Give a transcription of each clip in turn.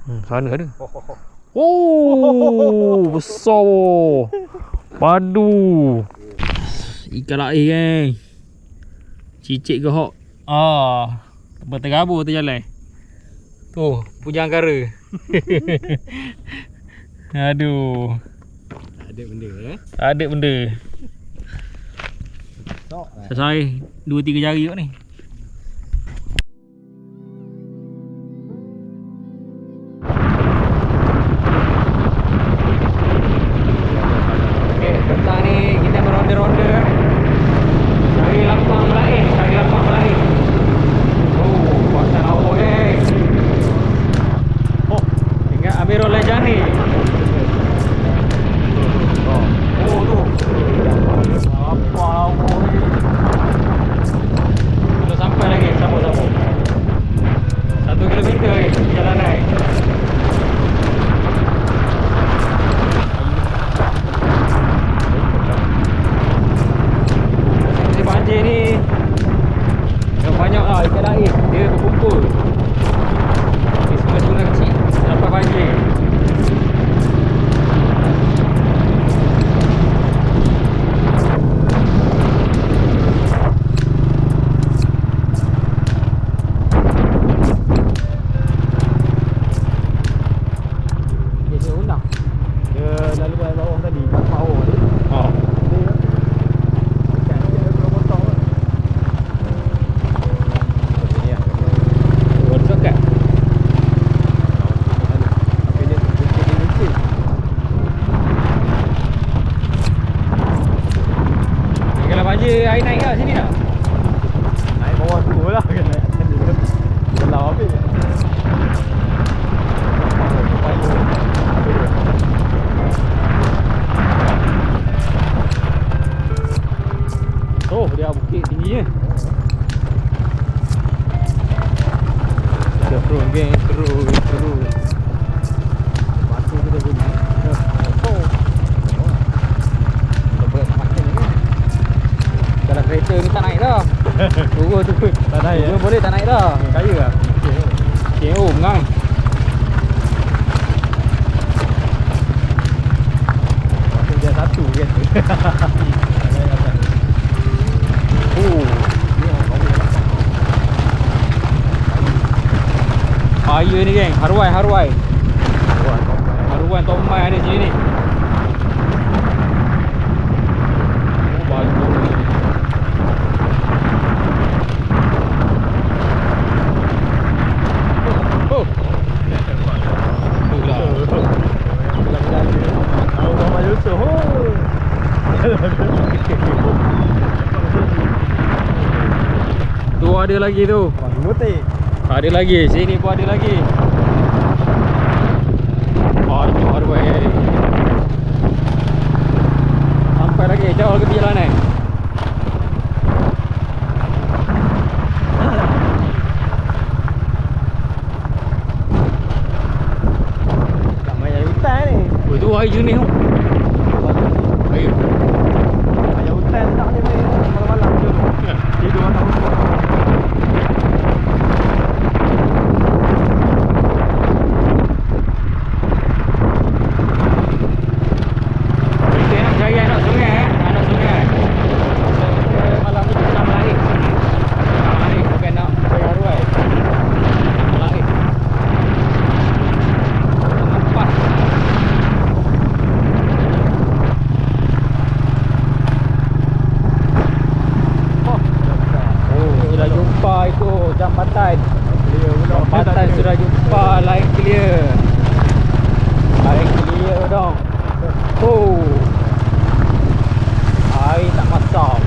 Sana ada. Oh, besar. Padu. Ikan laih kan. Cicit ke hok. Berterabur tu jalan. Tu, puja angkara. Aduh. Tak ada benda Tak ada benda. Tok lah. Selesai 2-3 jari kot ni. Okey, petang ni kita beronda-ronda. Cari lapang lain, cari lapang lain. Oh, kawasan awak ingat Amirul Lejani. Oh tu. Apa awak ni? Belum sampai lagi, sambung-sambung. 1 kilometer jalan naik. Musim banjir ni yang banyak lah ikan lain. Dia berkumpul di sungai-sungai kecil sampai banjir. Air naik lah sini tak? Naik bawah tu lah kan. Belau habis. Oh, dia bukit tinggi je. Terus geng, terus. Batu tu dah bunyi. Kalau kereta ni tak naik dah. Turun. Tak naik ya? Boleh tak naik dah. Kaya lah. Okay, oh mengang. Batu dia satu kan. Oh. Air ni geng, haruai. Haruan tomai ada sini ni. Oh, bagus ni. Oh. Tu ada lagi tu. Ada lagi. Sini pun ada lagi. Haruai. Sampai lagi jauh lagi perjalanan. Tak main hutan ni. Oh, tu air jernih tu. Air. Main hutan tak boleh main malam-malam je. Tidur atas hutan. Jambatan. Jambatan sudah jumpa, line clear. Line clear dong. Oh. Air tak masuk.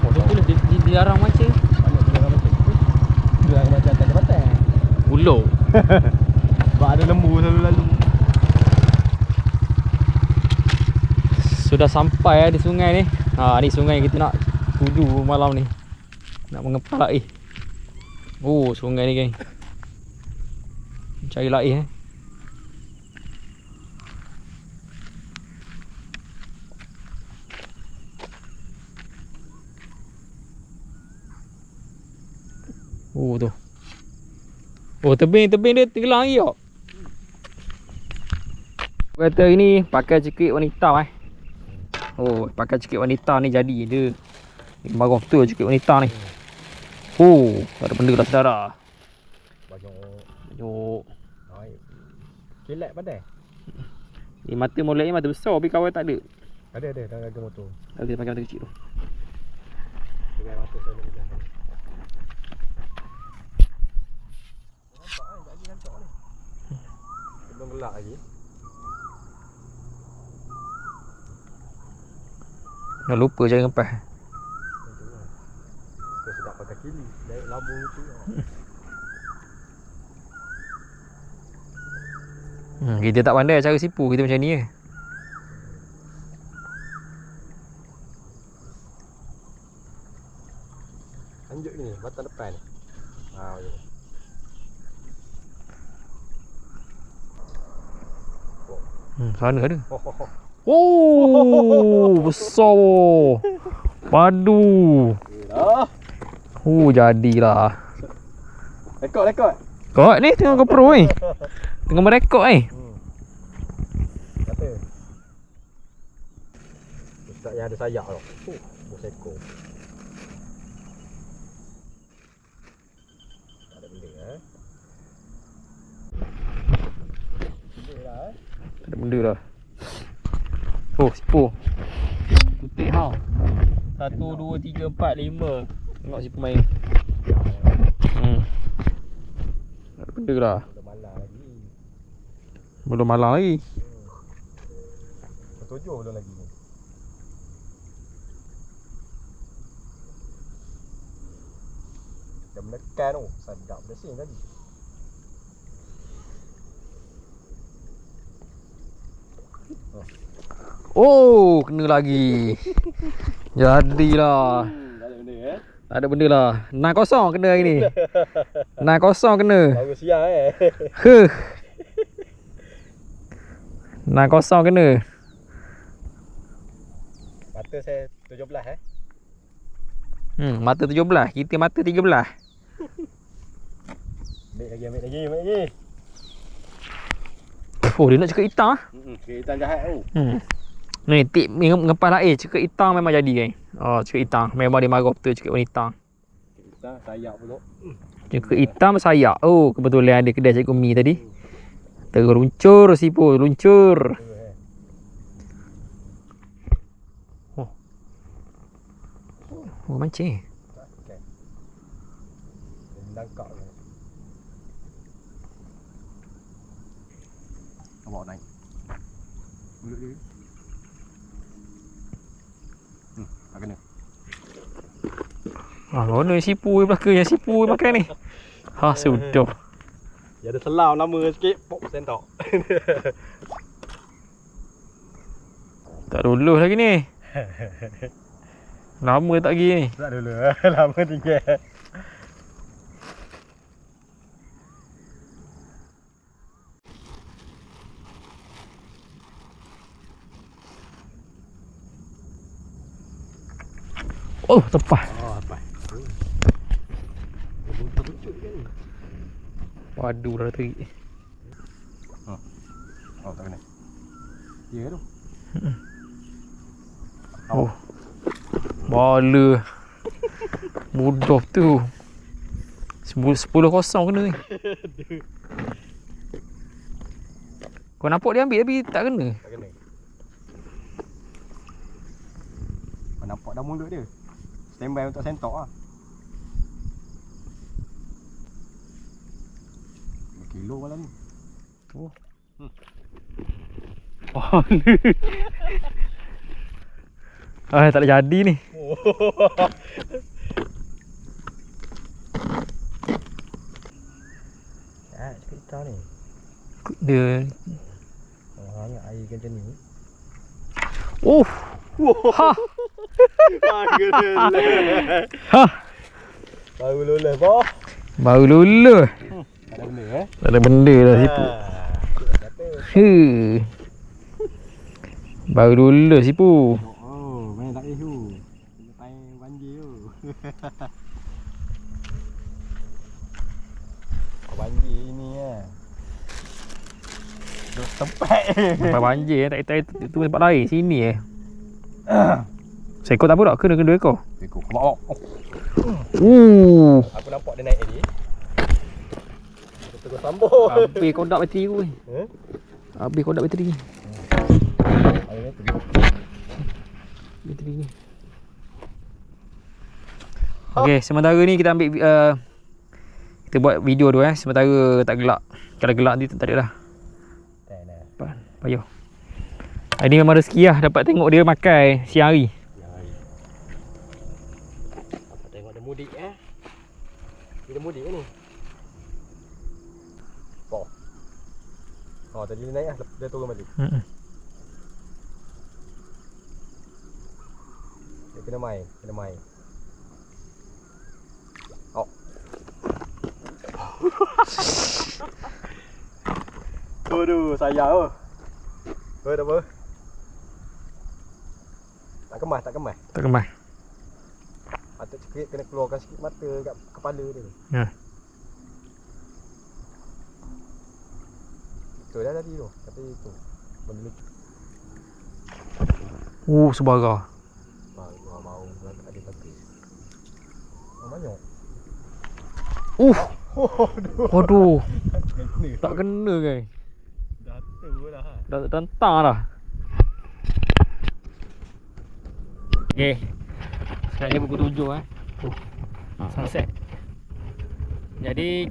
Oh, tu boleh dilarang mancing. Dilarang mancing atas jambatan. Pulau. Sebab ada lembu selalu lalu. Sudah sampai di sungai ni. Ni sungai yang kita nak tuju malam ni. Nak mengepal laih. Oh, sungai ni geng. Cari laih Oh tu. Oh tebing dia tenggelam lagi tak? Kata ini pakai cekik warna hitam Oh, pakai cekik warna hitam ni jadi dia. Ni marah betul cekik warna hitam ni. Oh, tak ada benda dah saudara. Banyak. Kilat pandai. Ni mata molek ni mata besar tapi kawan tak ada. Ada dalam harga motor. Ada pakai mata kecil tu. Dengan mata saya boleh jalan. Nampak tak lagi ni. Belum gelap lagi. Dah lupa cara ngepas. Kau sedap pakai kili. Dari lambung itu. Kita tak pandai cara sipu kita macam ni Anjuk ni, batang depan ni. Ya. Sana ada. Oh, besar. Padu. Jadilah. Rekod. Kau ni tengah GoPro ni. Tengah merekod Kata. Ustaz yang ada sayap tu. Bos ekor. Tak ada benda Tak ada benda dah. Oh, sipu. Kutik ha. 1, 2, 3, 4, 5. Tengok sipu main. Tak ada benda dah. Belum malam lagi. Ketujuh belum lagi ni. Dah menekan tu. Sedap bersin tadi. Oh, kena lagi. Jadilah. Tak ada benda Tak ada benda lah. 6-0 kena hari ni. 6-0 kena. Baru siang 6-0 kena. Mata saya 17 Mata 17. Kita mata 13. Ambil lagi. Oh, dia nak cakap hitam Cakap hitam jahat tu. Ni tip ngepas air cakap hitam memang jadi kan. Oh, cakap hitam. Memang dia marah betul cakap warna hitam. Hitam sayap pula. Cakap hitam sayap. Oh, kebetulan ada kedai Cikgu Mi tadi. Terluncur sipu, luncur. Oh, mancing. Okey. Nangkap ni. Bawa naik. Mulut dia. Tak kena. Mana sipu belakang yang sipu makan ni. Sudah. Dia ada selam lama sikit, pop sentok. Tak lulus lagi ni. Lama tak pergi ni. Tak dulu. Lama tinggal. Oh, tepat. Oh, apa? Waduh, dah terik. Oh, tak kena. Ya tu. Oh. Bala. Mudah tu. 10-0 kena ni. Kau nampak dia ambil tapi tak kena. Tak kena. Kau nampak dah mulut dia. Standby untuk sentok lah. 5 kilo malam ni. Oh. Tak ada jadi ni. Cakap hitam ni. Dia. Hangat air macam ni. Oh. Ha. Ha. Baru lulus boh. Baru lulus. Tak ada benda Tak ada benda dah sipu. Baru lulus sipu. Oh, main tak isu. Lepas banjir tu. Banjir ini tempat Sampai banjir tak itu tempat lain sini Seekor tak apa tak? Kena 2 ekor. Ekor bawa. Aku nampak dia naik tadi. Kita sambung. Habis kodak bateri aku ni. Habis kodak bateri ni. Bateri ni. Okey, sementara ni kita ambil kita buat video tu sementara tak gelak. Kalau gelak nanti tak ada dah. Payuh. Hari ni memang rezeki lah dapat tengok dia makan siang hari. Dapat tengok dia mudik Dia mudik ni. Tadi dia naik lah, dia turun balik. Dia kena main. Aduh, sayang tak apa. Tak kemas. Patut sikit kena keluarkan sikit mata kat kepala dia. Ya. Betul dah tadi tu. Tapi tu benda lucu. Sebara. Mau ada tapi. Banyak. Waduh. Tak kena kan. Dah tu dah. Dah tentang dah. Okey. Sekarang ni pukul 7 sunset. Jadi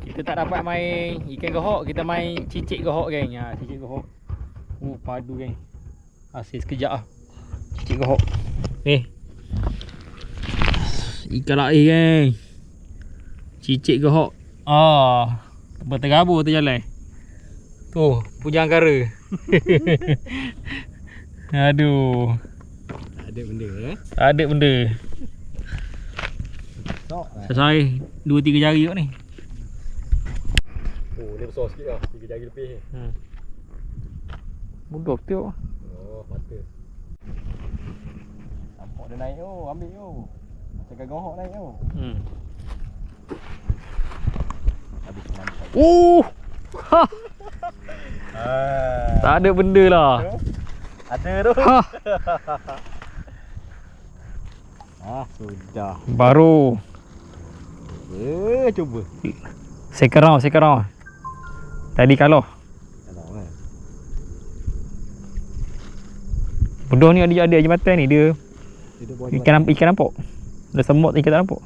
kita tak dapat main ikan gohok, kita main cicit gohok geng. Cicit gohok. Padu geng. Hasil sekejap lah. Cicit gohok. Ikan lain geng. Cicit gohok. Berterabur terjalan. Tu, puja angkara. Aduh. Ada benda Ada benda. Selesai 2-3 jari kot ni. Dia besar sikit lah. 3 jari lebih. Mudah tu. Mata. Nampak dia naik tu. Ambil tu. Macam gohok naik tu. Habis nampak. Tak ada benda lah. Ada tu. Sudah. Baru. Cuba. Second round. Tadi kalah. Bodoh ni ada jambatan ni dia. Ikan nampak. Dah semut ikan tak nampak.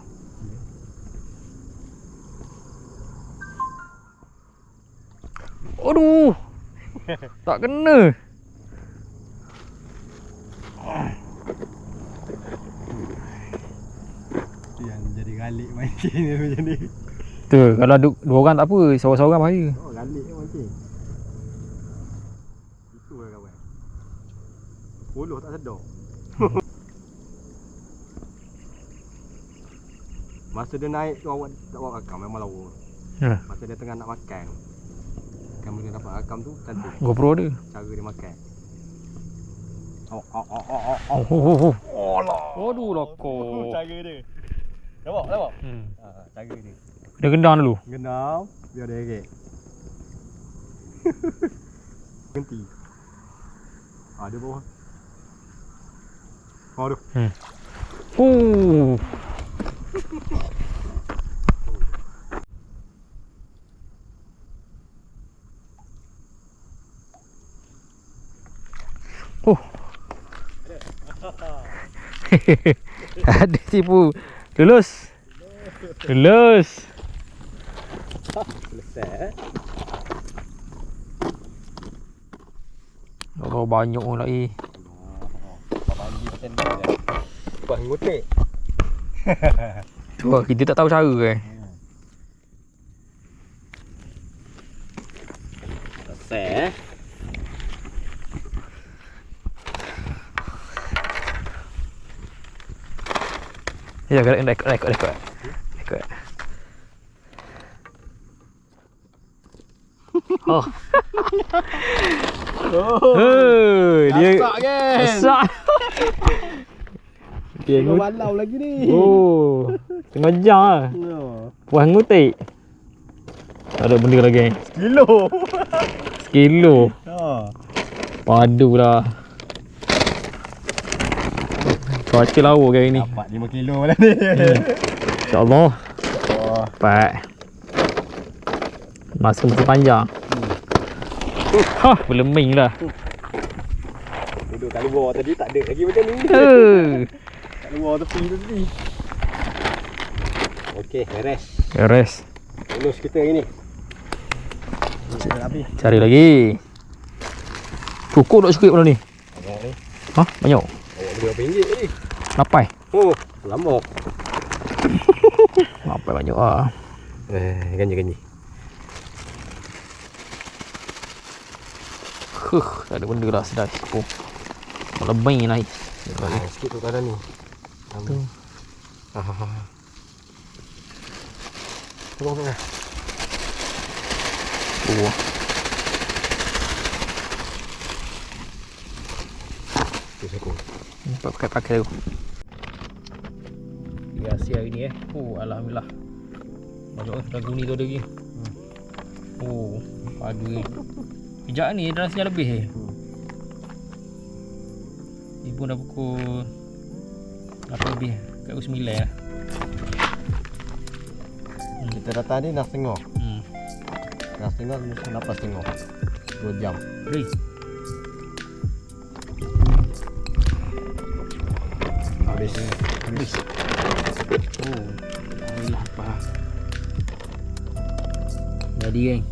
Aduh. Tak kena. Yang jadi galik mancing ni macam ni. Tu kalau dua orang tak apa, seorang-seorang bahaya. Galik ni mancing. Itu lah kawan. Puluh tak sedar. Masa dia naik tu awak tak buat rakam memang lawa. Masa dia tengah nak makan. Kamera dia dapat rakam tu cantik. GoPro dia. Cara dia makan. Alah. Aduh loko. Cara dia. Nampak? Cara dia. Dia gendam dulu. Gendam biar dia heret. Ganti. Dia bawah. Aduh. Ada tipu. Lulus. Selesai. Oh, banyak lagi. Banjir macam ni dah. Buat ngutik. Tu kita tak tahu cara kan. Selesai. Ya, rekod. Dia masak kan? Masak. Dia walau lagi ni. Tengah jam lah. Puas ngutik. Tak ada benda lagi. Kilo. Sekilo. Ha. Padu lah. Cuaca lawa kali ni. Dapat 5 kilo lah ni. InsyaAllah. Oh. Dapat. Masa masih panjang. Hah, berleming lah. Duduk kat luar tadi tak ada lagi macam ni. Kat luar tepi tadi. Okey, beres. Beres. Bonus kita hari ni. Cari lagi. Cukup tak cukup malam ni? Banyak ni. Hah? Banyak? Awak beli berapa ringgit tadi? Lapai? Oh, lama. Lapai banyak lah. Ganji. Tak ada benda lah sedar cukup. Lebih naik. Sikit tu keadaan ni. Tu. Tolong tengah. Oh. Pakai dulu. Ya, siap hari ni Oh, alhamdulillah. Banyak dah guni tu ada lagi. Oh, padu ni. Kejap ni dah siap lebih Ibu dah pukul 8 lebih kat pukul 9 lah. Kita datang ni dah setengah. Dah setengah mesti dapat setengah. 2 jam. Hei. Habis. Oh, alhamdulillah apa. Jadi geng.